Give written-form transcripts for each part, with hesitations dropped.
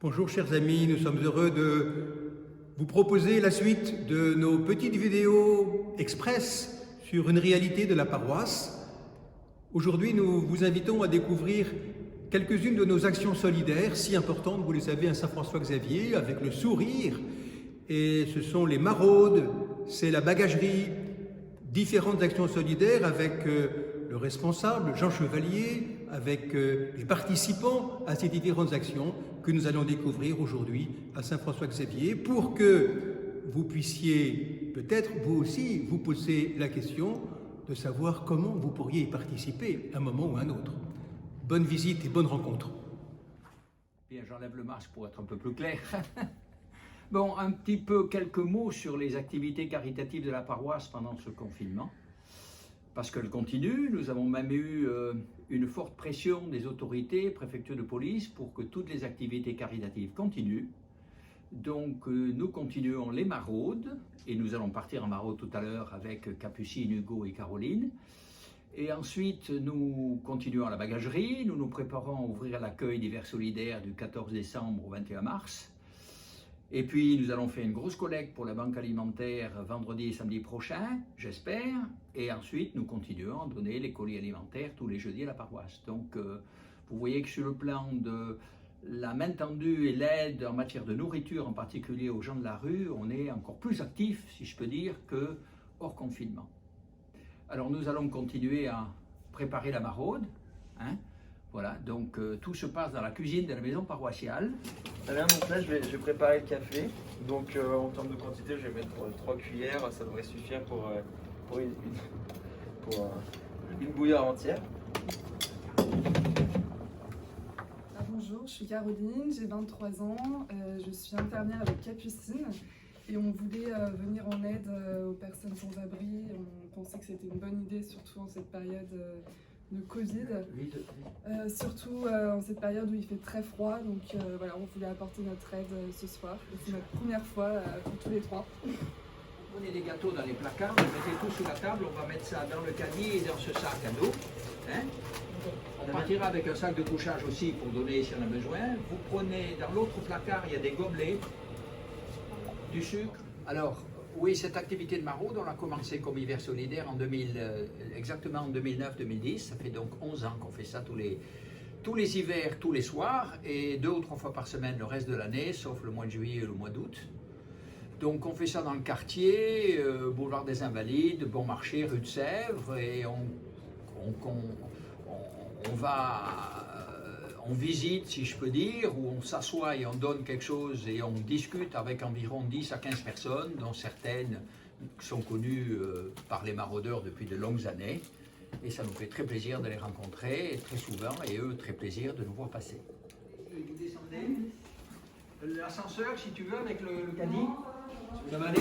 Bonjour chers amis, nous sommes heureux de vous proposer la suite de nos petites vidéos express sur une réalité de la paroisse. Aujourd'hui, nous vous invitons à découvrir quelques-unes de nos actions solidaires, si importantes, vous le savez, à Saint-François-Xavier, avec le sourire. Et ce sont les maraudes, c'est la bagagerie, différentes actions solidaires avec le responsable, Jean Chevalier, avec les participants à ces différentes actions que nous allons découvrir aujourd'hui à Saint-François-Xavier pour que vous puissiez peut-être vous aussi vous poser la question de savoir comment vous pourriez y participer à un moment ou à un autre. Bonne visite et bonne rencontre. Bien, j'enlève le masque pour être un peu plus clair. Bon, un petit peu quelques mots sur les activités caritatives de la paroisse pendant ce confinement. Parce qu'elle continue, nous avons même eu une forte pression des autorités, préfecture de police, pour que toutes les activités caritatives continuent. Donc nous continuons les maraudes, et nous allons partir en maraude tout à l'heure avec Capucine, Hugo et Caroline. Et ensuite, nous continuons la bagagerie, nous nous préparons à ouvrir l'accueil d'hiver solidaire du 14 décembre au 21 mars. Et puis, nous allons faire une grosse collecte pour la banque alimentaire vendredi et samedi prochain, j'espère. Et ensuite, nous continuons à donner les colis alimentaires tous les jeudis à la paroisse. Donc, vous voyez que sur le plan de la main tendue et l'aide en matière de nourriture, en particulier aux gens de la rue, on est encore plus actif, si je peux dire, que hors confinement. Alors, nous allons continuer à préparer la maraude, hein. Voilà, donc tout se passe dans la cuisine de la maison paroissiale. Très bien, donc là je vais préparer le café. Donc en termes de quantité, je vais mettre 3 cuillères, ça devrait suffire pour une bouilloire entière. Bonjour, je suis Caroline, j'ai 23 ans, je suis infirmière avec Capucine et on voulait venir en aide aux personnes sans abri. On pensait que c'était une bonne idée, surtout en cette période de Covid, surtout en cette période où il fait très froid, donc voilà, on voulait apporter notre aide ce soir. C'est notre première fois pour tous les trois. Vous prenez des gâteaux dans les placards, vous mettez tout sur la table, on va mettre ça dans le caddie et dans ce sac à dos. Hein. On partira avec un sac de couchage aussi pour donner si on a besoin. Vous prenez dans l'autre placard, il y a des gobelets, du sucre. Alors, oui, cette activité de maraude, on a commencé comme hiver solidaire en exactement en 2009-2010. Ça fait donc 11 ans qu'on fait ça tous les hivers, tous les soirs, et 2 ou 3 fois par semaine le reste de l'année, sauf le mois de juillet et le mois d'août. Donc on fait ça dans le quartier, boulevard des Invalides, Bon Marché, rue de Sèvres, et on visite, si je peux dire, où on s'assoit et on donne quelque chose et on discute avec environ 10 à 15 personnes, dont certaines sont connues par les maraudeurs depuis de longues années. Et ça nous fait très plaisir de les rencontrer, très souvent, et eux, très plaisir de nous voir passer. Vous descendez. L'ascenseur, si tu veux, avec le caddie. Ça va aller?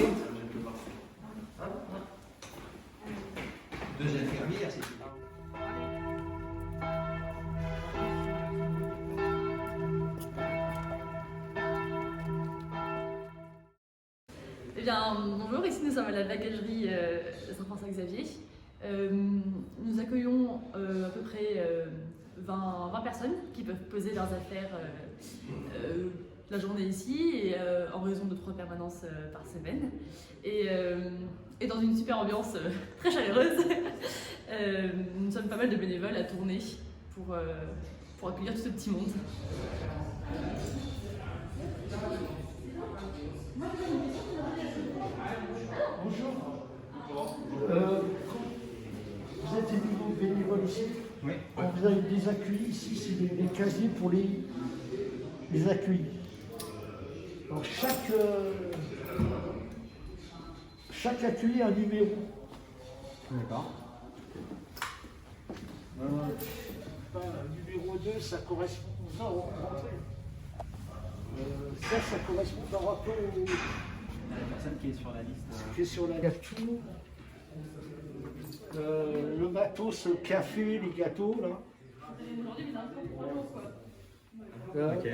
Deux infirmières, c'est tout. Eh bien, bonjour, ici nous sommes à la bagagerie de Saint-François-Xavier. Nous accueillons à peu près 20 personnes qui peuvent poser leurs affaires la journée ici et en raison de 3 permanences par semaine. Et dans une super ambiance très chaleureuse, nous sommes pas mal de bénévoles à tourner pour accueillir tout ce petit monde. Bonjour. Vous êtes des nouveaux bénévoles ici? Oui. On vous a des accueillis ici, c'est des casiers pour les accueillis. Donc chaque accueilli a un numéro. D'accord. Numéro 2, ça correspond ça correspond par rapport au... La personne qui est sur la liste. Qui est sur la tout. Le matos, le café, les gâteaux, là. Ok.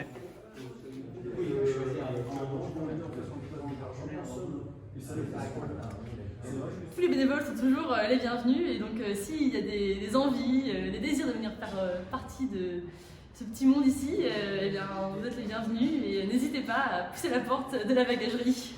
Tous les bénévoles sont toujours les bienvenus et donc s'il y a des envies, des désirs de venir faire partie de ce petit monde ici, eh bien, vous êtes les bienvenus et n'hésitez pas à pousser la porte de la bagagerie.